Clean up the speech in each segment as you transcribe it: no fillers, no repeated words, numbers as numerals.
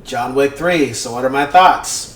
John Wick 3. So what are my thoughts?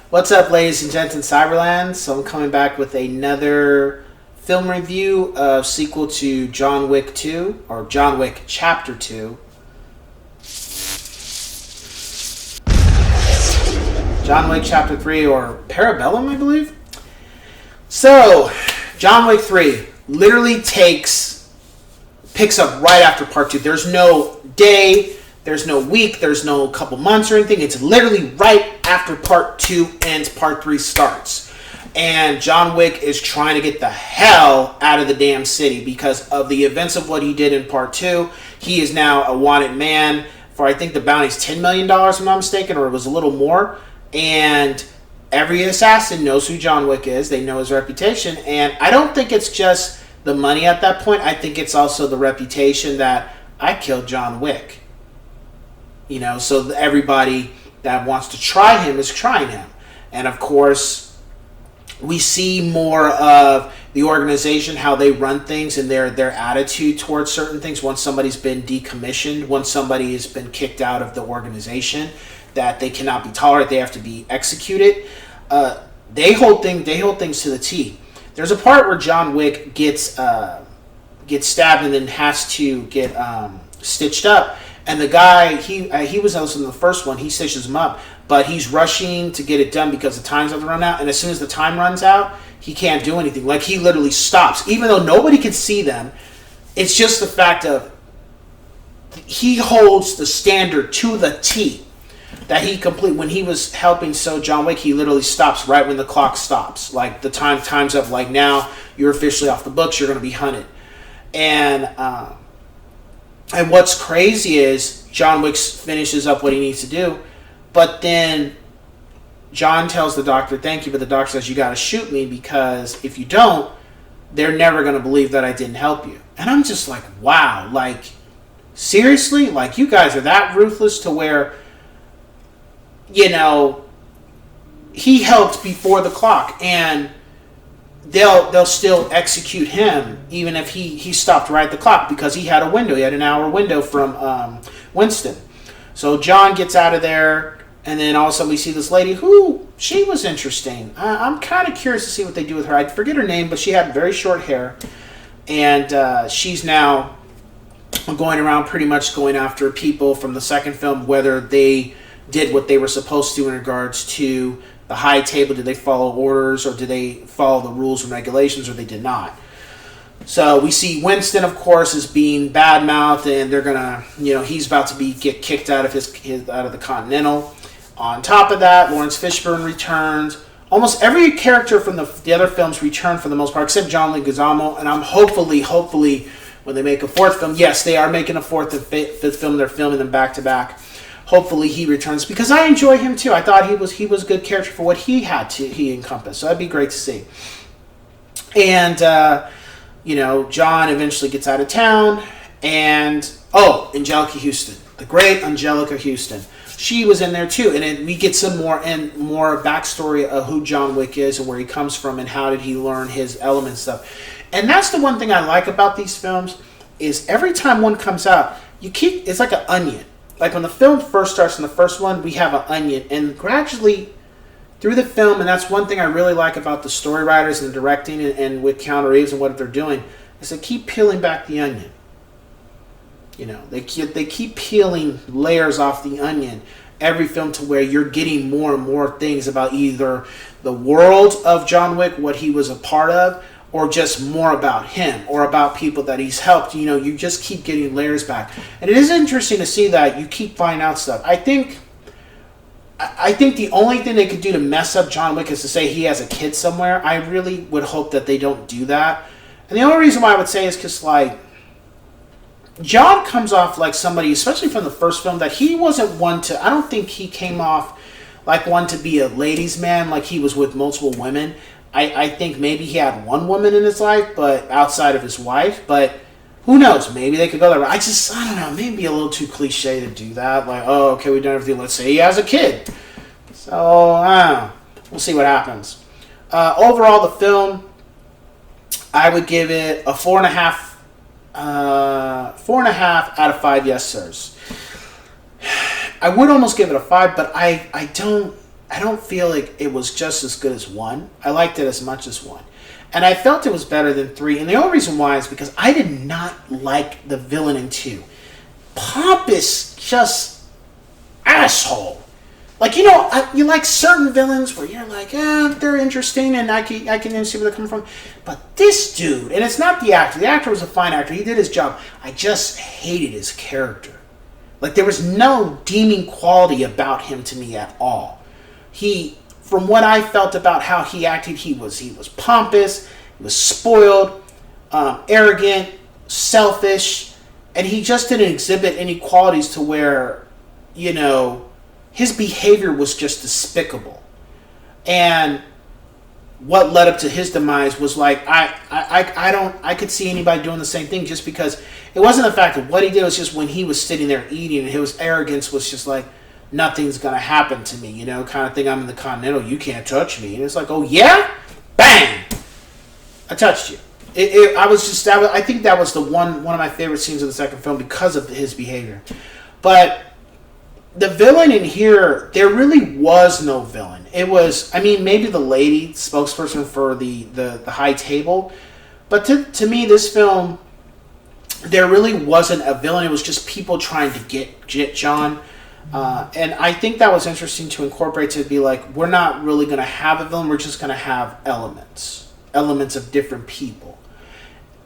What's up, ladies and gents in Cyberland? So I'm coming back with another film review of sequel to John Wick 2, or John Wick Chapter 2. John Wick Chapter 3, or Parabellum, I believe. So, John Wick 3 literally picks up right after Part 2. There's no day, there's no week, there's no couple months or anything. It's literally right after Part 2 ends, Part 3 starts. And John Wick is trying to get the hell out of the damn city because of the events of what he did in Part 2. He is now a wanted man for, I think the bounty's $10 million, if I'm not mistaken, or it was a little more. And every assassin knows who John Wick is. They know his reputation. And I don't think it's just the money at that point. I think it's also the reputation that I killed John Wick. You know, so everybody that wants to try him is trying him. And of course, we see more of the organization, how they run things, and their attitude towards certain things. Once somebody's been decommissioned, once somebody has been kicked out of the organization, that they cannot be tolerated, they have to be executed. They hold things to the T. There's a part where John Wick gets stabbed and then has to get stitched up. And the guy, he was also in the first one, he stitches him up, but he's rushing to get it done because the time's about to run out. And as soon as the time runs out, he can't do anything. Like, he literally stops. Even though nobody can see them, it's just the fact of he holds the standard to the T that he complete. When he was helping John Wick, he literally stops right when the clock stops. Like, the time's up. Like, now you're officially off the books. You're going to be hunted. And what's crazy is John Wick finishes up what he needs to do, but then John tells the doctor, thank you, but the doctor says, you got to shoot me because if you don't, they're never going to believe that I didn't help you. And I'm just like, wow, like, seriously? Like, you guys are that ruthless to where, you know, he helped before the clock, and they'll still execute him even if he stopped right at the clock because he had a window. He had an hour window from Winston. So John gets out of there, and then all of a sudden we see this lady who, she was interesting. I'm kind of curious to see what they do with her. I forget her name, but she had very short hair, and she's now going around pretty much going after people from the second film, whether they did what they were supposed to in regards to the high table. Did they follow orders, or did they follow the rules and regulations, or they did not? So we see Winston, of course, is being badmouthed, and they're gonna, you know, he's about to get kicked out of out of the Continental. On top of that, Lawrence Fishburne returns. Almost every character from the other films returned for the most part, except John Leguizamo. And I'm hopefully, when they make a fourth film, yes, they are making a fourth and fifth film. They're filming them back to back. Hopefully he returns because I enjoy him too. I thought he was a good character for what he encompassed. So that'd be great to see. And you know, John eventually gets out of town, and Anjelica Huston, the great Anjelica Huston, she was in there too. And then we get some more backstory of who John Wick is and where he comes from and how did he learn his element stuff. And that's the one thing I like about these films is every time one comes out, it's like an onion. Like when the film first starts in the first one, we have an onion, and gradually through the film, and that's one thing I really like about the story writers and the directing and with Keanu Reeves and what they're doing, is they keep peeling back the onion. You know, they keep peeling layers off the onion every film to where you're getting more and more things about either the world of John Wick, what he was a part of, or just more about him or about people that he's helped. You know, you just keep getting layers back. And it is interesting to see that you keep finding out stuff. I think I think the only thing they could do to mess up John Wick is to say he has a kid somewhere. I really would hope that they don't do that. And the only reason why I would say is because, like, John comes off like somebody, especially from the first film, that he wasn't one to... I don't think he came off like one to be a ladies' man, like he was with multiple women. I think maybe he had one woman in his life, but outside of his wife. But who knows? Maybe they could go there. I don't know. Maybe a little too cliche to do that. Like, oh, okay, we've done everything. Let's say he has a kid. So, I don't know. We'll see what happens. Overall, the film, I would give it a 4.5. 4.5 out of 5 yes sirs. I would almost give it a 5, but I don't feel like it was just as good as 1. I liked it as much as 1. And I felt it was better than 3. And the only reason why is because I did not like the villain in 2. Pompous, just asshole. Like, you like certain villains where you're like, they're interesting and I can see where they're coming from. But this dude, and it's not the actor. The actor was a fine actor. He did his job. I just hated his character. Like, there was no redeeming quality about him to me at all. From what I felt about how he acted, he was pompous, he was spoiled, arrogant, selfish, and he just didn't exhibit any qualities to where, his behavior was just despicable. And what led up to his demise was like, I could see anybody doing the same thing, just because it wasn't the fact of what he did, it was just when he was sitting there eating, and his arrogance was just like, nothing's gonna happen to me, kind of thing. I'm in the Continental, you can't touch me. And it's like, oh yeah? Bang! I touched you. I think that was one of my favorite scenes of the second film because of his behavior. But the villain in here, there really was no villain. It was, maybe the lady spokesperson for the high table, but to me, this film, there really wasn't a villain. It was just people trying to get John. And I think that was interesting to incorporate, to be like, we're not really going to have a villain, we're just going to have elements of different people.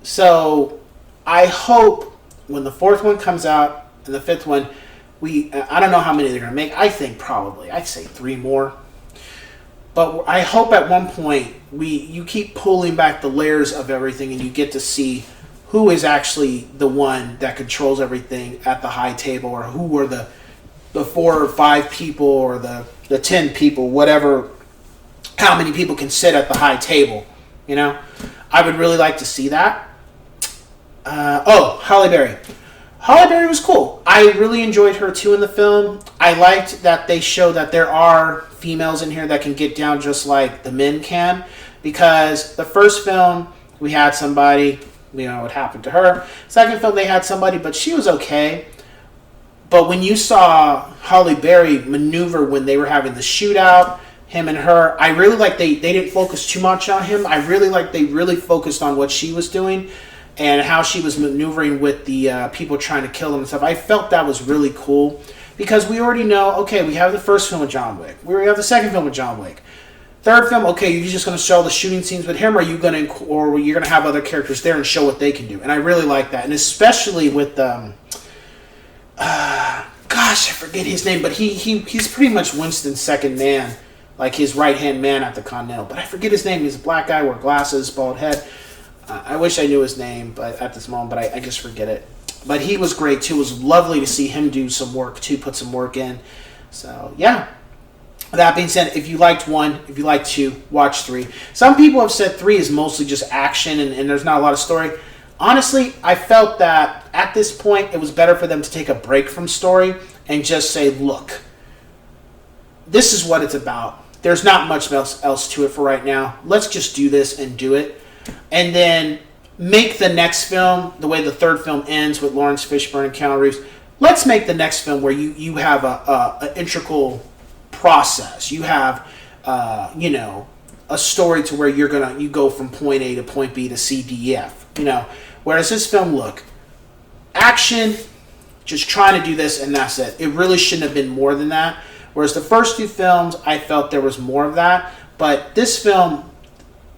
So I hope when the 4th one comes out and the 5th one, I don't know how many they're going to make. I think probably, I'd say 3 more. But I hope at one point you keep pulling back the layers of everything and you get to see who is actually the one that controls everything at the high table, or who are the 4 or 5 people, or the 10 people, whatever, how many people can sit at the high table, I would really like to see that. Halle Berry. Halle Berry was cool. I really enjoyed her too in the film. I liked that they show that there are females in here that can get down just like the men can, because the first film, we had somebody, what happened to her. Second film, they had somebody, but she was okay. But when you saw Halle Berry maneuver when they were having the shootout, him and her, I really like they didn't focus too much on him. I really like they really focused on what she was doing and how she was maneuvering with the people trying to kill him and stuff. I felt that was really cool, because we already know, okay, we have the first film with John Wick. We have the second film with John Wick. Third film, okay, you're just going to show the shooting scenes with him, or you're going to have other characters there and show what they can do. And I really like that. And especially with I forget his name, but he's pretty much Winston's second man, like his right-hand man at the Continental. But I forget his name. He's a black guy, wears glasses, bald head. I wish I knew his name, but at this moment, but I just forget it. But he was great too. It was lovely to see him do some work too, put some work in. So yeah. That being said, if you liked 1, if you liked 2, watch 3. Some people have said 3 is mostly just action and there's not a lot of story. Honestly, I felt that at this point it was better for them to take a break from story and just say, look, this is what it's about. There's not much else to it for right now. Let's just do this and do it. And then make the next film, the way the third film ends with Lawrence Fishburne and Keanu Reeves, let's make the next film where you have an integral process. You have, a story to where you go from point A to point B to C, D, E, F. Whereas this film, look, action, just trying to do this and that's it. It really shouldn't have been more than that. Whereas the first 2 films, I felt there was more of that. But this film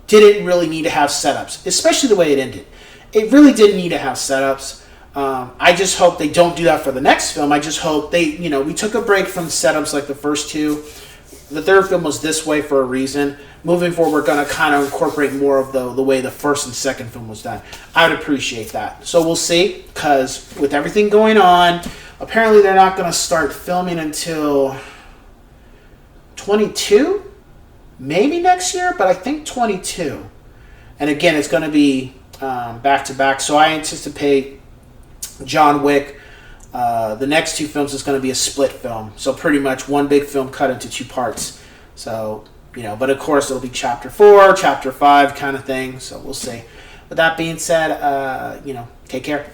didn't really need to have setups, especially the way it ended. It really didn't need to have setups. I just hope they don't do that for the next film. I just hope they, we took a break from setups like the first two. The third film was this way for a reason. Moving forward, we're going to kind of incorporate more of the way the first and second film was done. I would appreciate that. So we'll see, because with everything going on, apparently they're not going to start filming until 22, maybe next year, but I think 22. And again, it's going to be back to back. So I anticipate John Wick, the next two films is going to be a split film. So pretty much one big film cut into two parts. So, but of course it'll be chapter 4, chapter 5 kind of thing. So we'll see. With that being said, take care.